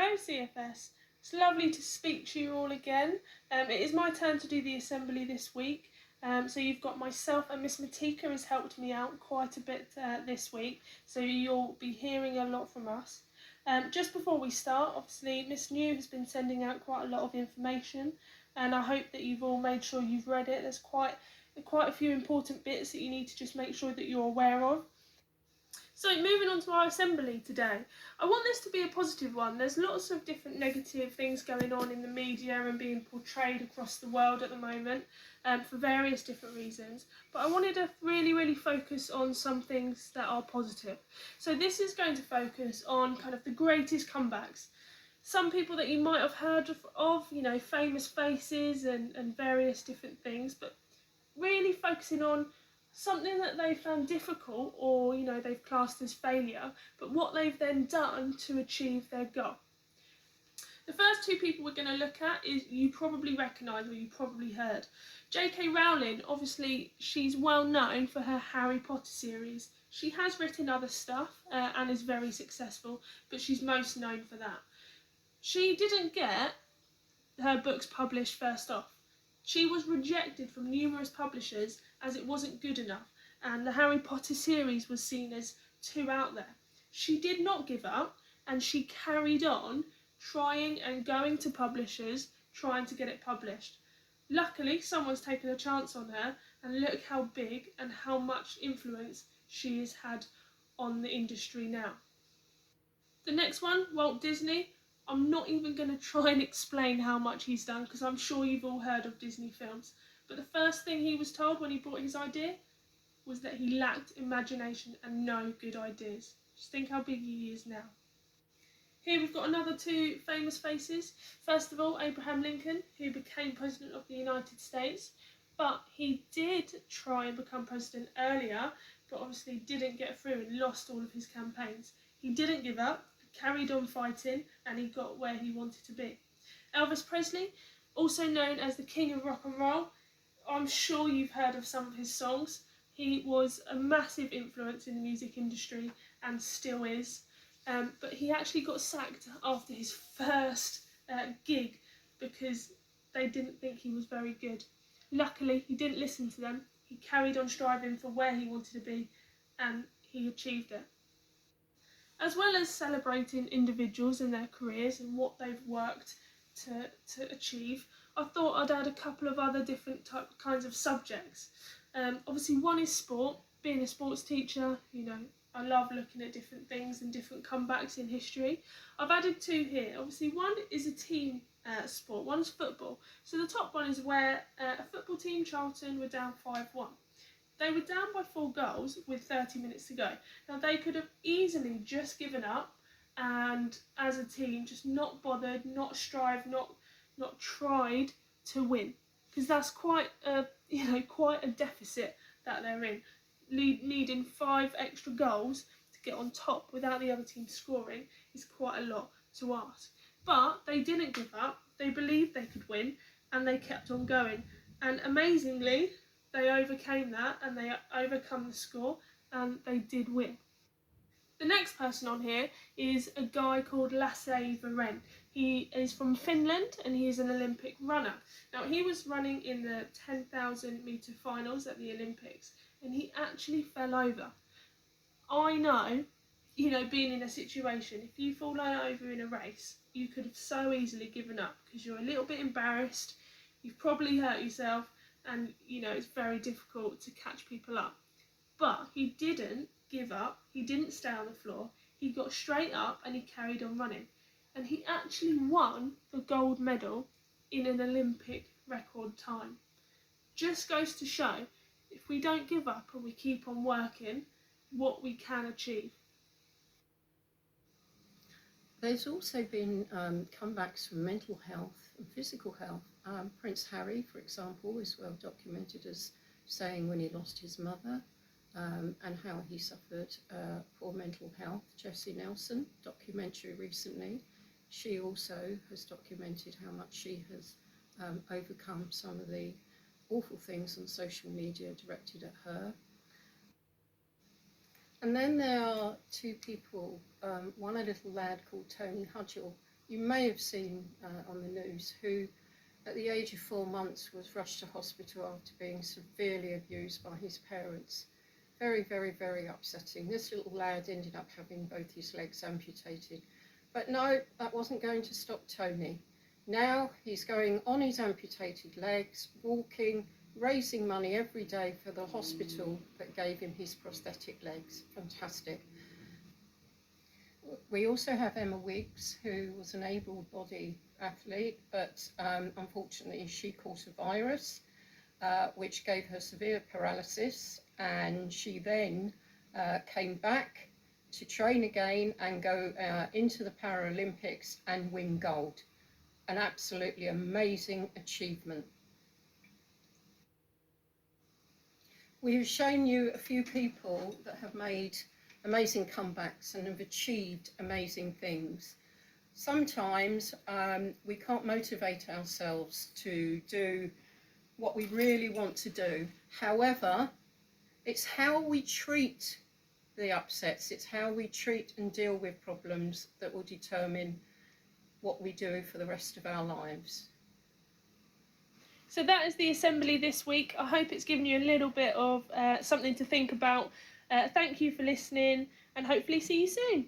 Hello CFS, it's lovely to speak to you all again. It is my turn to do the assembly this week. So you've got myself and Miss Matika has helped me out quite a bit this week, so you'll be hearing a lot from us. Just before we start, obviously Miss New has been sending out quite a lot of information, and I hope that you've all made sure you've read it. There's quite a few important bits that you need to just make sure that you're aware of. So moving on to our assembly today, I want this to be a positive one. There's lots of different negative things going on in the media and being portrayed across the world at the moment for various different reasons. But I wanted to really focus on some things that are positive. So this is going to focus on kind of the greatest comebacks. Some people that you might have heard of, you know, famous faces and various different things, but really focusing on something that they found difficult or, you know, they've classed as failure, but what they've then done to achieve their goal. The first two people we're going to look at is you probably recognise or you probably heard. J.K. Rowling, obviously she's well known for her Harry Potter series. She has written other stuff and is very successful, but she's most known for that. She didn't get her books published first off. She was rejected from numerous publishers as it wasn't good enough, and the Harry Potter series was seen as too out there. She did not give up, and she carried on trying and going to publishers, trying to get it published. Luckily, someone's taken a chance on her, and look how big and how much influence she has had on the industry now. The next one, Walt Disney. I'm not even going to try and explain how much he's done because I'm sure you've all heard of Disney films. But the first thing he was told when he brought his idea was that he lacked imagination and no good ideas. Just think how big he is now. Here we've got another two famous faces. First of all, Abraham Lincoln, who became President of the United States. But he did try and become president earlier, but obviously didn't get through and lost all of his campaigns. He didn't give up, carried on fighting, and he got where he wanted to be. Elvis Presley, also known as the King of Rock and Roll. I'm sure you've heard of some of his songs. He was a massive influence in the music industry and still is. But he actually got sacked after his first gig because they didn't think he was very good. Luckily, he didn't listen to them. He carried on striving for where he wanted to be, and he achieved it. As well as celebrating individuals and their careers and what they've worked to achieve, I thought I'd add a couple of other different kinds of subjects. Obviously, one is sport. Being a sports teacher, you know, I love looking at different things and different comebacks in history. I've added two here. Obviously, one is a team sport, one's football. So the top one is where a football team, Charlton, were down 5-1. They were down by 4 goals with 30 minutes to go. Now, they could have easily just given up and, as a team, just not bothered, not strived, not tried to win, because that's quite a deficit that they're in. Needing 5 extra goals to get on top without the other team scoring is quite a lot to ask. But they didn't give up. They believed they could win, and they kept on going. And amazingly, they overcame that and they overcome the score and they did win. The next person on here is a guy called Lasse Viren. He is from Finland and he is an Olympic runner. Now, he was running in the 10,000 metre finals at the Olympics and he actually fell over. I know, you know, being in a situation, if you fall over in a race, you could have so easily given up because you're a little bit embarrassed, you've probably hurt yourself, and you know it's very difficult to catch people up. But he didn't give up, he didn't stay on the floor, he got straight up and he carried on running. And he actually won the gold medal in an Olympic record time. Just goes to show, if we don't give up and we keep on working, what we can achieve. There's also been comebacks from mental health and physical health. Prince Harry, for example, is well documented as saying when he lost his mother and how he suffered poor mental health. Jessie Nelson, documentary recently, she also has documented how much she has overcome some of the awful things on social media directed at her. And then there are two people, one a little lad called Tony Hudgell, you may have seen on the news, who at the age of 4 months was rushed to hospital after being severely abused by his parents. Very, very, very upsetting. This little lad ended up having both his legs amputated. But no, that wasn't going to stop Tony. Now he's going on his amputated legs, walking, raising money every day for the hospital that gave him his prosthetic legs. Fantastic. We also have Emma Wiggs, who was an able-bodied athlete, but unfortunately she caught a virus, which gave her severe paralysis, and she then came back to train again and go into the Paralympics and win gold. An absolutely amazing achievement. We have shown you a few people that have made amazing comebacks and have achieved amazing things. Sometimes we can't motivate ourselves to do what we really want to do. However, it's how we treat the upsets, it's how we treat and deal with problems that will determine what we do for the rest of our lives. So that is the assembly this week. I hope it's given you a little bit of something to think about. Thank you for listening, and hopefully see you soon.